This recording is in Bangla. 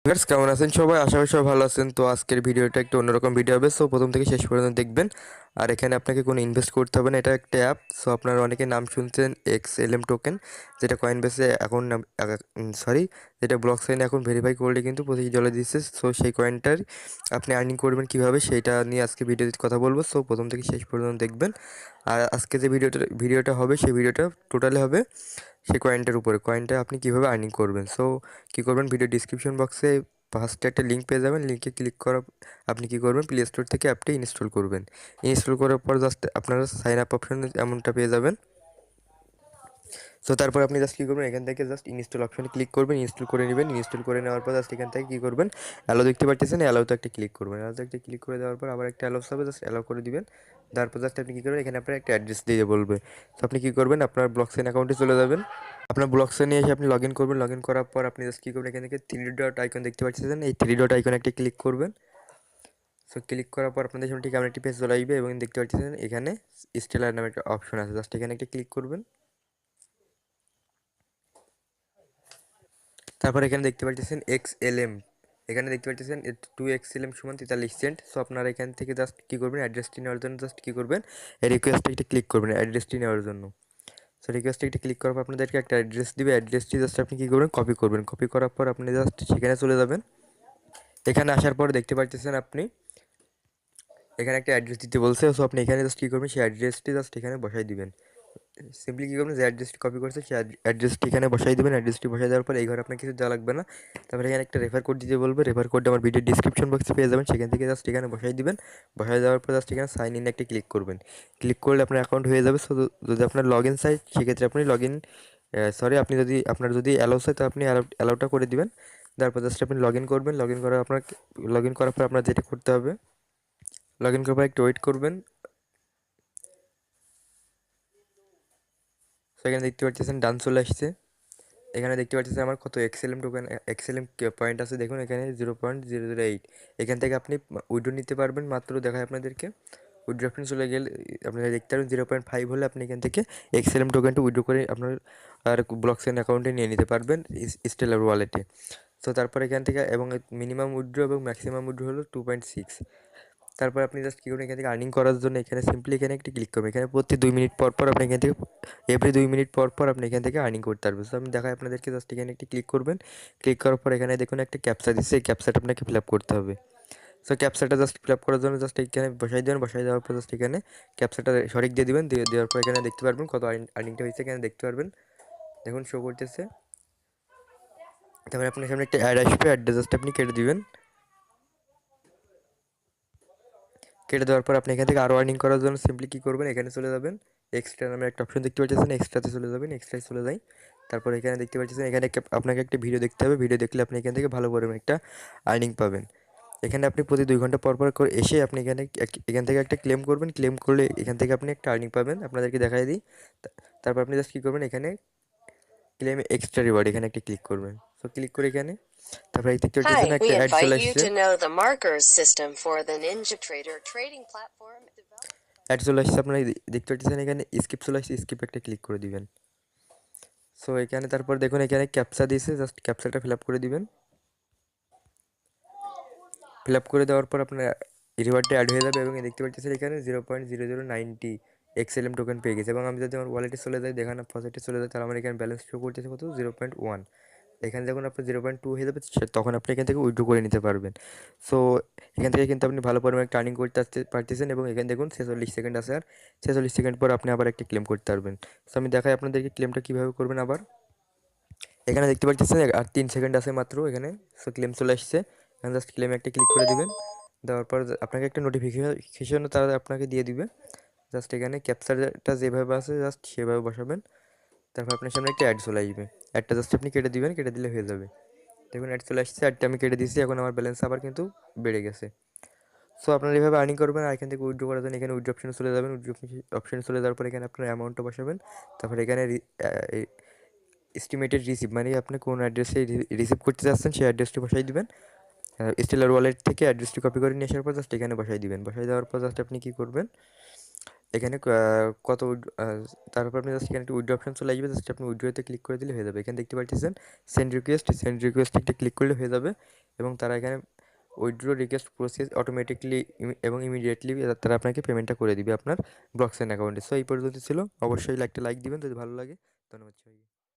ভিউয়ার্স কেমন আছেন সবাই? আশা করি সবাই ভালো আছেন। তো আজকের ভিডিওটা একটু অন্যরকম ভিডিও হবে, সো প্রথম থেকে শেষ পর্যন্ত দেখবেন। আর এখানে আপনাকে কোনো ইনভেস্ট করতে হবে না, এটা একটা অ্যাপ। সো আপনারা অনেকে নাম শুনছেন XLM টোকেন, যেটা কয়েন বেসে এখন যেটা ব্লক চেইনে এখন ভেরিফাই করলে কিন্তু $25 দিচ্ছে। সো সেই কয়েনটার আপনি আর্নিং করবেন কীভাবে সেইটা নিয়ে আজকে ভিডিওতে কথা বলবো। সো প্রথম থেকে শেষ পর্যন্ত দেখবেন। আর আজকে যে ভিডিওটা হবে সেই ভিডিওটা টোটালি হবে সেই কয়েনটার উপরে, কয়েনটা আপনি কীভাবে আর্নিং করবেন। সো কী করবেন, ভিডিও ডিসক্রিপশন বক্সে ফার্স্টে একটা লিঙ্ক পেয়ে যাবেন। লিঙ্কে ক্লিক করা আপনি কী করবেন, প্লে স্টোর থেকে অ্যাপটি ইনস্টল করবেন। ইনস্টল করার পর জাস্ট আপনারা সাইন আপ অপশন এমনটা পেয়ে যাবেন। সো তারপর আপনি জাস্ট কী করবেন, এখান থেকে জাস্ট ইনস্টল অপশনে ক্লিক করবেন, ইনস্টল করে নেবেন। ইনস্টল করে নেওয়ার পর জাস্ট এখান থেকে কী করবেন, অ্যালো দেখতে পাচ্ছেন, অ্যালোতে একটা ক্লিক করবেন। অ্যালোতে একটা ক্লিক করে দেওয়ার পর আবার একটা অ্যালো হবে, জাস্ট অ্যালো করে দিবেন। তারপর জাস্ট আপনি কী করবেন, এখানে আপনার একটা অ্যাড্রেস দিয়ে বলবে। তো আপনি কী করবেন, আপনার ব্লক চেইন অ্যাকাউন্টে চলে যাবেন। আপনার ব্লক চেইনে এসে আপনি লগ ইন করবেন। লগ ইন করার পর আপনি জাস্ট কী করবেন, এখান থেকে থ্রি ডট আইকন দেখতে পাচ্ছেন, এই থ্রি ডট আইকনে একটা ক্লিক করবেন। সো ক্লিক করার পর আপনাদের সামনে ঠিক এমন একটি পেজ চলে আসবে এবং দেখতে পাচ্ছেন এখানে স্টেলার নামে একটা অপশন আছে, জাস্ট এখানে একটা ক্লিক করবেন। তারপর এখানে দেখতে পাচ্ছেন XLM, এখানে দেখতে পাচ্ছেন 2 XLM সমান 43 সেন্ট। সো আপনারা এখান থেকে জাস্ট কী করবেন, অ্যাড্রেসটি নেওয়ার জন্য জাস্ট কী করবেন, রিকোয়েস্টে একটা ক্লিক করবেন অ্যাড্রেসটি নেওয়ার জন্য। সো রিকোয়েস্টে একটা ক্লিক করার পর আপনাদেরকে একটা অ্যাড্রেস দিবে, অ্যাড্রেসটি জাস্ট আপনি কী করবেন, কপি করবেন। কপি করার পর আপনি জাস্ট সেখানে চলে যাবেন। এখানে আসার পর দেখতে পাচ্ছেন আপনি এখানে একটা অ্যাড্রেস দিতে বলছে। সো আপনি এখানে জাস্ট কী করবেন, সেই অ্যাড্রেসটি জাস্ট এখানে বসাই দিবেন। সিম্পলি কী করবেন, যে অ্যাড্রেসটি কপি করছে সেই অ্যাড্রেসটি এখানে বসাই দেবেন। অ্যাড্রেসটি বসাই দেওয়ার পর এই ঘরে আপনার কিছু দেওয়া লাগবে না। তারপরে এখানে একটা রেফার কোড দিতে বলবে, রেফার কোডটা আমার ভিডিও ডিসক্রিপশন বক্সে পেয়ে যাবেন, সেখান থেকে জাস্ট এখানে বসাই দিবেন। বসাই দেওয়ার পর জাস্ট এখানে সাইন ইন একটা ক্লিক করবেন। ক্লিক করলে আপনার অ্যাকাউন্ট হয়ে যাবে। সো যদি আপনার লগ ইন চাই সেক্ষেত্রে আপনি লগ ইন আপনি যদি আপনার যদি অ্যালাউ চাই তো আপনি অ্যালাউটা করে দিবেন। তারপর জাস্ট আপনি লগ ইন করবেন। লগ ইন করার পর আপনার যেটা করতে হবে, লগ ইন করার পর একটু ওয়েট করবেন। সো এখানে দেখতে পাচ্ছেন ডান চলে আসছে। এখানে দেখতে পাচ্ছেন আমার কত XLM টোকেন, XLM পয়েন্ট আছে দেখুন, এখানে 0.008। এখান থেকে আপনি উইড্রো নিতে পারবেন মাত্র, দেখায় আপনাদেরকে উইড্রো অপশন চলে গেলে আপনারা দেখতে পারবেন 0.5 হলে আপনি এখান থেকে XLM টোকেনটা উইড্রো করে আপনার আর ব্লক চেইন অ্যাকাউন্টে নিয়ে নিতে পারবেন স্টেলার ওয়ালেটে। সো তারপর এখান থেকে এবং মিনিমাম উইড্রো এবং ম্যাক্সিমাম উইড্রো হলো 2.6। তারপর আপনি জাস্ট কী করুন, এখান থেকে আর্নিং করার জন্য এখানে সিম্পলি এখানে একটি ক্লিক করবেন। এখানে প্রতি 2 মিনিট পর পর আপনি এখান থেকে এভরি 2 মিনিট পর পর আপনি এখান থেকে আর্নিং করতে পারবেন। সো আমি দেখাই আপনাদেরকে, জাস্ট এখানে একটি ক্লিক করবেন। ক্লিক করার পর এখানে দেখুন একটা ক্যাপচা দিচ্ছে, এই ক্যাপচাটা আপনাকে ফিল আপ করতে হবে। সো ক্যাপচাটা জাস্ট ফিল আপ করার জন্য জাস্ট এখানে বসাই দেবেন। বসাই দেওয়ার পর জাস্ট এখানে ক্যাপচাটা সঠিক দিয়ে দিবেন। দেওয়ার পর এখানে দেখতে পারবেন কত আর্নিংটা হয়েছে, এখানে দেখতে পারবেন দেখুন শো করতেছে। তারপরে আপনার সামনে একটা অ্যাড আসবে, অ্যাডটা জাস্ট আপনি কেটে দিবেন। কেটে দেওয়ার পর আপনি এখান থেকে আরও আর্নিং করার জন্য সিম্পলি কী করবেন, এখানে চলে যাবেন। এক্সট্রা নামে একটা অপশন দেখতে পাচ্ছেন, এক্সট্রাতে চলে যাবেন। এক্সট্রায় চলে যাই। তারপর এখানে দেখতে পাচ্ছেন এখানে আপনাকে একটা ভিডিও দেখতে হবে। ভিডিও দেখলে আপনি এখান থেকে ভালো পরিমাণ একটা আর্নিং পাবেন। এখানে আপনি প্রতি 2 ঘন্টা পর পর করে এসে আপনি এখান থেকে একটা ক্লেম করবেন। ক্লেম করলে এখান থেকে আপনি একটা আর্নিং পাবেন। আপনাদেরকে দেখাই দিই। তারপর আপনি জাস্ট কী করবেন, এখানে ক্লেম এক্সট্রা রিওয়ার্ড এখানে একটা ক্লিক করবেন। সো ক্লিক করে এখানে তারপরে দেখতে পাচ্ছেন Hi, একটা we অ্যাড চলে invite you আসছে। to know the markers system for the Ninja Trader trading platform. Ad চলে আসছে, আপনারা দেখতে পাচ্ছেন এখানে স্কিপ চলে আসছে, স্কিপ একটা ক্লিক করে দিবেন। সো এখানে তারপর দেখুন এখানে ক্যাপচা দিয়েছে, জাস্ট ক্যাপচাটা ফিল আপ করে দিবেন। ফিল আপ করে দেওয়ার পর আপনার রিওয়ার্ডটা অ্যাড হয়ে যাবে এবং দেখতে পাচ্ছেন এখানে 0.0090 XLM টোকেন পেয়ে গেছে। এবং আমি যদি আমার ওয়ালেটে চলে যাই, দেখানো প্রজেক্টে চলে যাই, তাহলে আমার এখানে ব্যালেন্স শো করতেছে কত, 0.1। এখানে যখন আপনার 0.2 হয়ে যাবে তখন আপনি এখান থেকে উইথড্র করে নিতে পারবেন। সো এখান থেকে কিন্তু আপনি ভালো পরিমাণে টার্নিং করতে পারতেছেন। এবং এখানে দেখুন 46 সেকেন্ড আছে, আর 46 সেকেন্ড পর আপনি আবার একটা ক্লেম করতে পারবেন। সো আমি দেখাই আপনাদেরকে ক্লেমটা কীভাবে করবেন। আবার এখানে দেখতে পাচ্ছেন আর 3 সেকেন্ড আছে মাত্র এখানে। সো ক্লেম চলে আসছে, এখানে জাস্ট ক্লেমে একটা ক্লিক করে দিবেন। দেওয়ার পর আপনাকে একটা নোটিফিকেশনও তারা আপনাকে দিয়ে দিবে। জাস্ট এখানে ক্যাপচারটা যেভাবে আছে জাস্ট সেভাবে বসাবেন। তারপর আপনার সামনে একটা অ্যাড চলে আসবে, অ্যাডটা জাস্ট আপনি কেটে দিবেন, কেটে দিলে হয়ে যাবে। দেখুন অ্যাড চলে আসছে, অ্যাডটা আমি কেটে দিয়েছি, এখন আমার ব্যালেন্স আবার কিন্তু বেড়ে গেছে। সো আপনারা এইভাবে আর্নিং করবেন। আর এখান থেকে উইথড্র করার জন্য এখানে উইথড্র অপশনে চলে যাবেন। উইথড্র অপশনে চলে যাওয়ার পর এখানে আপনার অ্যামাউন্টটা বসাবেন। তারপর এখানে এস্টিমেটেড রিসিভ, মানে আপনি কোন অ্যাড্রেসে রিসিভ করতে চাচ্ছেন সেই অ্যাড্রেসটি বসাই দিবেন। স্টেলার ওয়ালেট থেকে অ্যাড্রেসটি কপি করে নিয়ে আসার পর জাস্ট এখানে বসাই দিবেন। বসাই দেওয়ার পর জাস্ট আপনি কী করবেন, এখানে কত তারপর আপনি জাস্ট এখানে একটা উইথড্র অপশন চলে আসবে, জাস্ট আপনি উইথড্রতে ক্লিক করে দিলে হয়ে যাবে। এখানে দেখতে পাচ্ছেন সেন্ড রিকোয়েস্ট একটা ক্লিক করলে হয়ে যাবে, এবং তারা এখানে উইথড্র রিকোয়েস্ট প্রসেস অটোমেটিকলি এবং ইমিডিয়েটলি তারা আপনাকে পেমেন্টটা করে দিবে আপনার ব্লকচেন অ্যাকাউন্টে। সো এই পর্যন্ত ছিল, অবশ্যই একটা লাইক দিবেন যদি ভালো লাগে। ধন্যবাদ সবাইকে।